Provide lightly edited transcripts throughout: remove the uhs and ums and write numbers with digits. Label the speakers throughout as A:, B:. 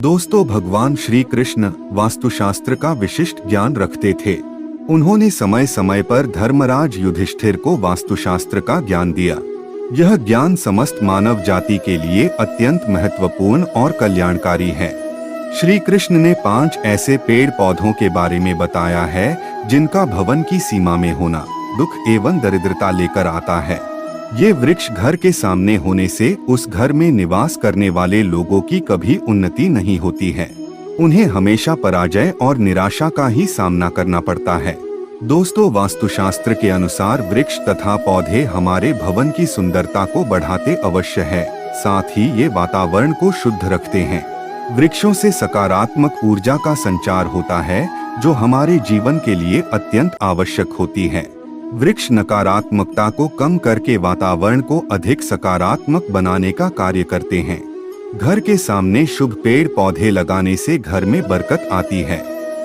A: दोस्तों, भगवान श्री कृष्ण वास्तुशास्त्र का विशिष्ट ज्ञान रखते थे। उन्होंने समय समय पर धर्मराज युधिष्ठिर को वास्तुशास्त्र का ज्ञान दिया। यह ज्ञान समस्त मानव जाति के लिए अत्यंत महत्वपूर्ण और कल्याणकारी है। श्री कृष्ण ने 5 ऐसे पेड़ पौधों के बारे में बताया है जिनका भवन की सीमा में होना दुख एवं दरिद्रता लेकर आता है। ये वृक्ष घर के सामने होने से उस घर में निवास करने वाले लोगों की कभी उन्नति नहीं होती है। उन्हें हमेशा पराजय और निराशा का ही सामना करना पड़ता है। दोस्तों, वास्तुशास्त्र के अनुसार वृक्ष तथा पौधे हमारे भवन की सुंदरता को बढ़ाते अवश्य है, साथ ही ये वातावरण को शुद्ध रखते हैं। वृक्षों से सकारात्मक ऊर्जा का संचार होता है जो हमारे जीवन के लिए अत्यंत आवश्यक होती है। वृक्ष नकारात्मकता को कम करके वातावरण को अधिक सकारात्मक बनाने का कार्य करते हैं। घर के सामने शुभ पेड़ पौधे लगाने से घर में बरकत आती है।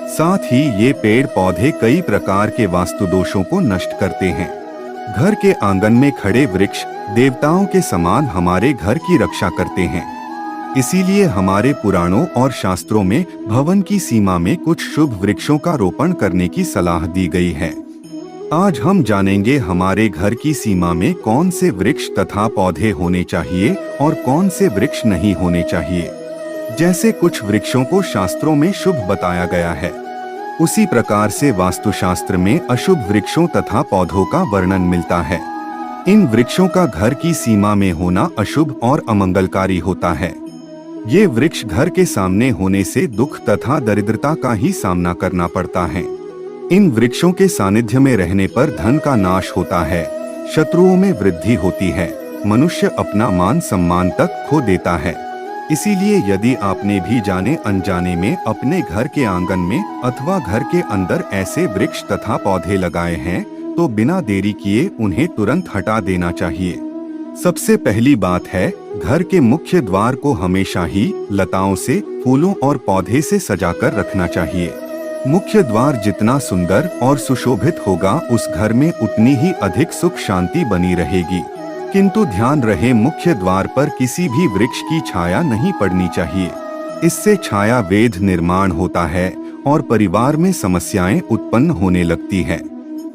A: साथ ही ये पेड़ पौधे कई प्रकार के वास्तु दोषों को नष्ट करते हैं। घर के आंगन में खड़े वृक्ष देवताओं के समान हमारे घर की रक्षा करते हैं। इसीलिए हमारे पुराणों और शास्त्रों में भवन की सीमा में कुछ शुभ वृक्षों का रोपण करने की सलाह दी गई है। आज हम जानेंगे हमारे घर की सीमा में कौन से वृक्ष तथा पौधे होने चाहिए और कौन से वृक्ष नहीं होने चाहिए। जैसे कुछ वृक्षों को शास्त्रों में शुभ बताया गया है, उसी प्रकार से वास्तुशास्त्र में अशुभ वृक्षों तथा पौधों का वर्णन मिलता है। इन वृक्षों का घर की सीमा में होना अशुभ और अमंगलकारी होता है। ये वृक्ष घर के सामने होने से दुख तथा दरिद्रता का ही सामना करना पड़ता है। इन वृक्षों के सानिध्य में रहने पर धन का नाश होता है, शत्रुओं में वृद्धि होती है, मनुष्य अपना मान सम्मान तक खो देता है। इसीलिए यदि आपने भी जाने अनजाने में अपने घर के आंगन में अथवा घर के अंदर ऐसे वृक्ष तथा पौधे लगाए हैं तो बिना देरी किए उन्हें तुरंत हटा देना चाहिए। सबसे पहली बात है, घर के मुख्य द्वार को हमेशा ही लताओं से, फूलों और पौधे से सजाकर रखना चाहिए। मुख्य द्वार जितना सुंदर और सुशोभित होगा उस घर में उतनी ही अधिक सुख शांति बनी रहेगी। किंतु ध्यान रहे, मुख्य द्वार पर किसी भी वृक्ष की छाया नहीं पड़नी चाहिए। इससे छाया वेध निर्माण होता है और परिवार में समस्याएं उत्पन्न होने लगती है।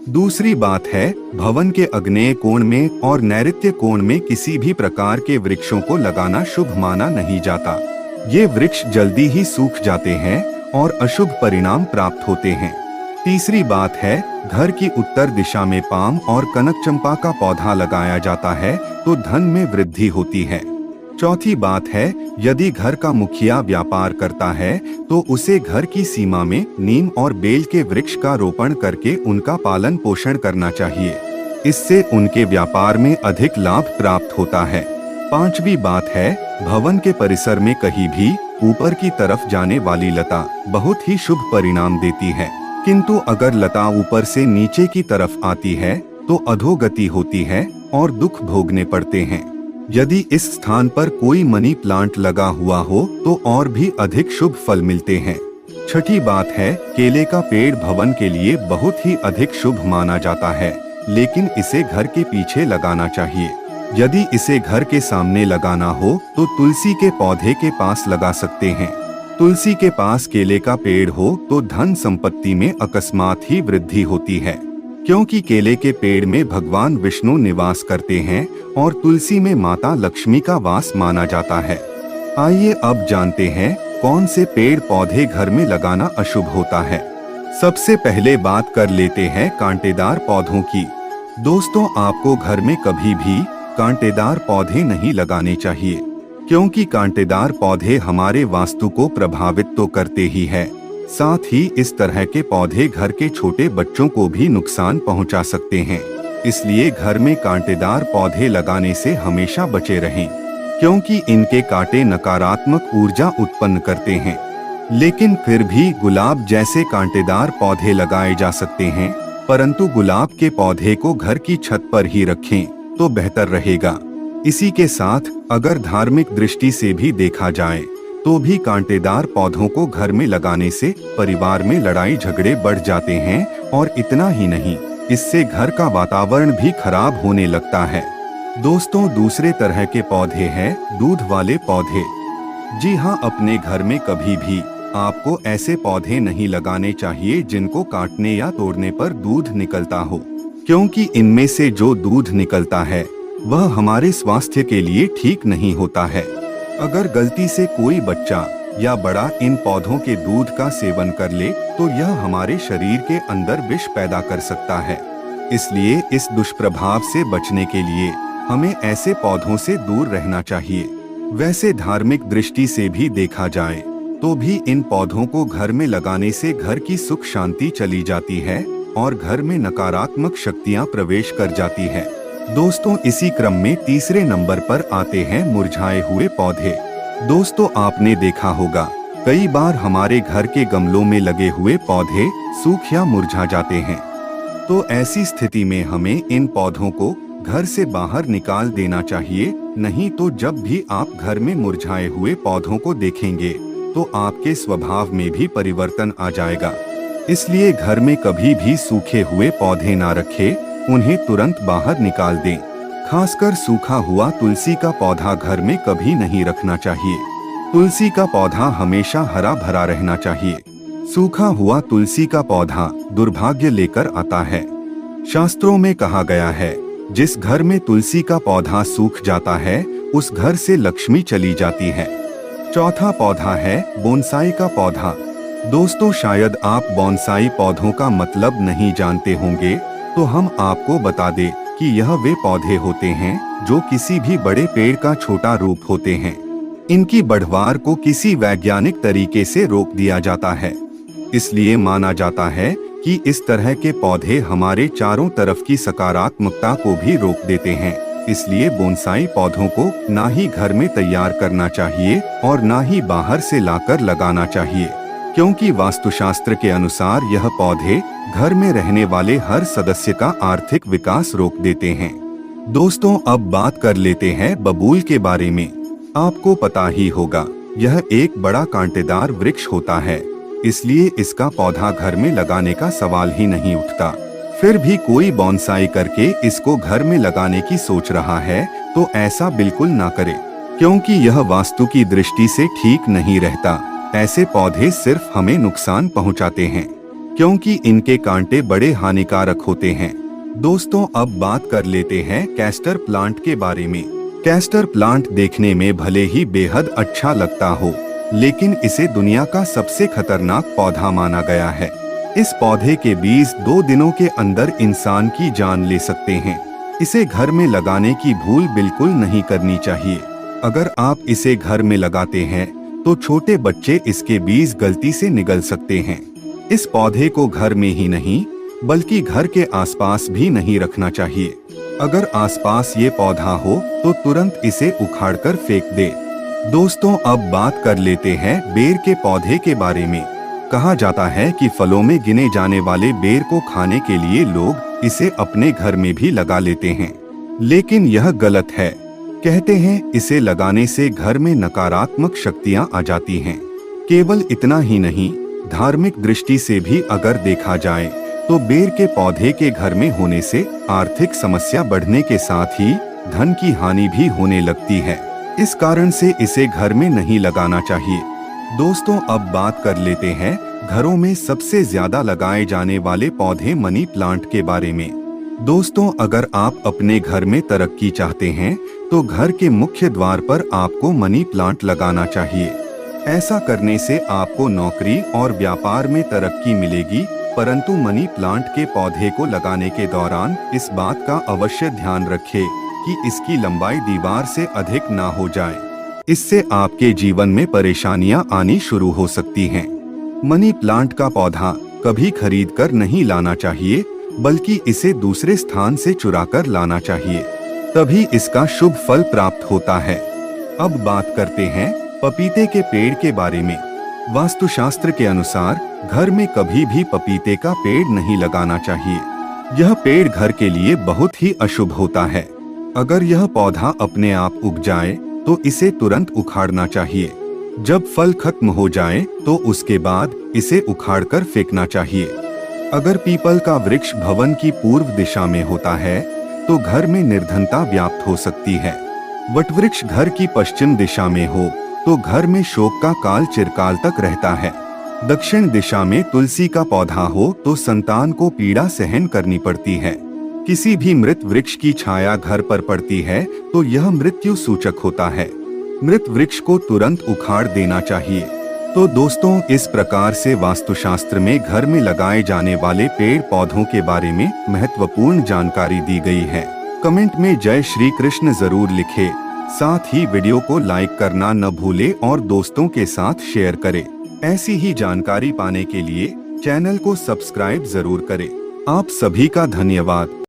A: दूसरी बात है, भवन के आग्नेय कोण में और नैऋत्य कोण में किसी भी प्रकार के वृक्षों को लगाना शुभ माना नहीं जाता। ये वृक्ष जल्दी ही सूख जाते हैं और अशुभ परिणाम प्राप्त होते हैं। तीसरी बात है, घर की उत्तर दिशा में पाम और कनक चंपा का पौधा लगाया जाता है तो धन में वृद्धि होती है। चौथी बात है, यदि घर का मुखिया व्यापार करता है तो उसे घर की सीमा में नीम और बेल के वृक्ष का रोपण करके उनका पालन पोषण करना चाहिए। इससे उनके व्यापार में अधिक लाभ प्राप्त होता है। पांचवी बात है, भवन के परिसर में कहीं भी ऊपर की तरफ जाने वाली लता बहुत ही शुभ परिणाम देती है, किंतु अगर लता ऊपर से नीचे की तरफ आती है तो अधोगति होती है और दुख भोगने पड़ते हैं। यदि इस स्थान पर कोई मनी प्लांट लगा हुआ हो तो और भी अधिक शुभ फल मिलते हैं। छठी बात है, केले का पेड़ भवन के लिए बहुत ही अधिक शुभ माना जाता है, लेकिन इसे घर के पीछे लगाना चाहिए। यदि इसे घर के सामने लगाना हो तो तुलसी के पौधे के पास लगा सकते हैं। तुलसी के पास केले का पेड़ हो तो धन संपत्ति में अकस्मात ही वृद्धि होती है, क्योंकि केले के पेड़ में भगवान विष्णु निवास करते हैं और तुलसी में माता लक्ष्मी का वास माना जाता है। आइए अब जानते हैं कौन से पेड़ पौधे घर में लगाना अशुभ होता है। सबसे पहले बात कर लेते हैं कांटेदार पौधों की। दोस्तों, आपको घर में कभी भी कांटेदार पौधे नहीं लगाने चाहिए, क्योंकि कांटेदार पौधे हमारे वास्तु को प्रभावित तो करते ही है, साथ ही इस तरह के पौधे घर के छोटे बच्चों को भी नुकसान पहुंचा सकते हैं। इसलिए घर में कांटेदार पौधे लगाने से हमेशा बचे रहें, क्योंकि इनके कांटे नकारात्मक ऊर्जा उत्पन्न करते हैं। लेकिन फिर भी गुलाब जैसे कांटेदार पौधे लगाए जा सकते हैं, परंतु गुलाब के पौधे को घर की छत पर ही रखें तो बेहतर रहेगा। इसी के साथ अगर धार्मिक दृष्टि से भी देखा जाए तो भी कांटेदार पौधों को घर में लगाने से परिवार में लड़ाई झगड़े बढ़ जाते हैं, और इतना ही नहीं, इससे घर का वातावरण भी खराब होने लगता है। दोस्तों, दूसरे तरह के पौधे हैं दूध वाले पौधे। जी हाँ, अपने घर में कभी भी आपको ऐसे पौधे नहीं लगाने चाहिए जिनको काटने या तोड़ने पर दूध निकलता हो, क्योंकि इनमें से जो दूध निकलता है वह हमारे स्वास्थ्य के लिए ठीक नहीं होता है। अगर गलती से कोई बच्चा या बड़ा इन पौधों के दूध का सेवन कर ले तो यह हमारे शरीर के अंदर विष पैदा कर सकता है। इसलिए इस दुष्प्रभाव से बचने के लिए हमें ऐसे पौधों से दूर रहना चाहिए। वैसे धार्मिक दृष्टि से भी देखा जाए तो भी इन पौधों को घर में लगाने से घर की सुख शांति चली जाती है और घर में नकारात्मक शक्तियां प्रवेश कर जाती है। दोस्तों, इसी क्रम में तीसरे नंबर पर आते हैं मुरझाए हुए पौधे। दोस्तों, आपने देखा होगा कई बार हमारे घर के गमलों में लगे हुए पौधे सूख या मुरझा जाते हैं। तो ऐसी स्थिति में हमें इन पौधों को घर से बाहर निकाल देना चाहिए, नहीं तो जब भी आप घर में मुरझाए हुए पौधों को देखेंगे तो आपके स्वभाव में भी परिवर्तन आ जाएगा। इसलिए घर में कभी भी सूखे हुए पौधे ना रखें, उन्हें तुरंत बाहर निकाल दें। खासकर सूखा हुआ तुलसी का पौधा घर में कभी नहीं रखना चाहिए। तुलसी का पौधा हमेशा हरा भरा रहना चाहिए। सूखा हुआ तुलसी का पौधा दुर्भाग्य लेकर आता है। शास्त्रों में कहा गया है, जिस घर में तुलसी का पौधा सूख जाता है उस घर से लक्ष्मी चली जाती है। चौथा पौधा है बोनसाई का पौधा। दोस्तों, शायद आप बोनसाई पौधों का मतलब नहीं जानते होंगे, तो हम आपको बता दें कि यह वे पौधे होते हैं जो किसी भी बड़े पेड़ का छोटा रूप होते हैं। इनकी बढ़वार को किसी वैज्ञानिक तरीके से रोक दिया जाता है। इसलिए माना जाता है कि इस तरह के पौधे हमारे चारों तरफ की सकारात्मकता को भी रोक देते हैं। इसलिए बोनसाई पौधों को ना ही घर में तैयार करना चाहिए और ना ही बाहर से लाकर लगाना चाहिए, क्योंकि वास्तुशास्त्र के अनुसार यह पौधे घर में रहने वाले हर सदस्य का आर्थिक विकास रोक देते हैं। दोस्तों, अब बात कर लेते हैं बबूल के बारे में। आपको पता ही होगा, यह एक बड़ा कांटेदार वृक्ष होता है, इसलिए इसका पौधा घर में लगाने का सवाल ही नहीं उठता। फिर भी कोई बोनसाई करके इसको घर में लगाने की सोच रहा है तो ऐसा बिल्कुल ना करे, क्योंकि यह वास्तु की दृष्टि से ठीक नहीं रहता। ऐसे पौधे सिर्फ हमें नुकसान पहुंचाते हैं, क्योंकि इनके कांटे बड़े हानिकारक होते हैं। दोस्तों, अब बात कर लेते हैं कैस्टर प्लांट के बारे में। कैस्टर प्लांट देखने में भले ही बेहद अच्छा लगता हो, लेकिन इसे दुनिया का सबसे खतरनाक पौधा माना गया है। इस पौधे के बीज 2 दिनों के अंदर इंसान की जान ले सकते हैं। इसे घर में लगाने की भूल बिल्कुल नहीं करनी चाहिए। अगर आप इसे घर में लगाते हैं तो छोटे बच्चे इसके बीज गलती से निगल सकते हैं। इस पौधे को घर में ही नहीं बल्कि घर के आसपास भी नहीं रखना चाहिए। अगर आसपास ये पौधा हो तो तुरंत इसे उखाड़कर फेंक दे। दोस्तों, अब बात कर लेते हैं बेर के पौधे के बारे में। कहा जाता है कि फलों में गिने जाने वाले बेर को खाने के लिए लोग इसे अपने घर में भी लगा लेते हैं, लेकिन यह गलत है। कहते हैं इसे लगाने से घर में नकारात्मक शक्तियां आ जाती हैं। केवल इतना ही नहीं, धार्मिक दृष्टि से भी अगर देखा जाए तो बेर के पौधे के घर में होने से आर्थिक समस्या बढ़ने के साथ ही धन की हानि भी होने लगती है। इस कारण से इसे घर में नहीं लगाना चाहिए। दोस्तों, अब बात कर लेते हैं घरों में सबसे ज्यादा लगाए जाने वाले पौधे मनी प्लांट के बारे में। दोस्तों, अगर आप अपने घर में तरक्की चाहते हैं तो घर के मुख्य द्वार पर आपको मनी प्लांट लगाना चाहिए। ऐसा करने से आपको नौकरी और व्यापार में तरक्की मिलेगी, परंतु मनी प्लांट के पौधे को लगाने के दौरान इस बात का अवश्य ध्यान रखें कि इसकी लंबाई दीवार से अधिक ना हो जाए। इससे आपके जीवन में परेशानियां आनी शुरू हो सकती हैं। मनी प्लांट का पौधा कभी खरीद कर नहीं लाना चाहिए, बल्कि इसे दूसरे स्थान से चुराकर लाना चाहिए, तभी इसका शुभ फल प्राप्त होता है। अब बात करते हैं पपीते के पेड़ के बारे में। वास्तुशास्त्र के अनुसार घर में कभी भी पपीते का पेड़ नहीं लगाना चाहिए। यह पेड़ घर के लिए बहुत ही अशुभ होता है। अगर यह पौधा अपने आप उग जाए तो इसे तुरंत उखाड़ना चाहिए। जब फल खत्म हो जाए तो उसके बाद इसे उखाड़कर फेंकना चाहिए। अगर पीपल का वृक्ष भवन की पूर्व दिशा में होता है तो घर में निर्धनता व्याप्त हो सकती है। वटवृक्ष घर की पश्चिम दिशा में हो तो घर में शोक का काल चिरकाल तक रहता है। दक्षिण दिशा में तुलसी का पौधा हो तो संतान को पीड़ा सहन करनी पड़ती है। किसी भी मृत वृक्ष की छाया घर पर पड़ती है तो यह मृत्यु सूचक होता है। मृत वृक्ष को तुरंत उखाड़ देना चाहिए। तो दोस्तों, इस प्रकार से वास्तुशास्त्र में घर में लगाए जाने वाले पेड़ पौधों के बारे में महत्वपूर्ण जानकारी दी गई है। कमेंट में जय श्री कृष्ण जरूर लिखें। साथ ही वीडियो को लाइक करना न भूले और दोस्तों के साथ शेयर करें। ऐसी ही जानकारी पाने के लिए चैनल को सब्सक्राइब जरूर करें। आप सभी का धन्यवाद।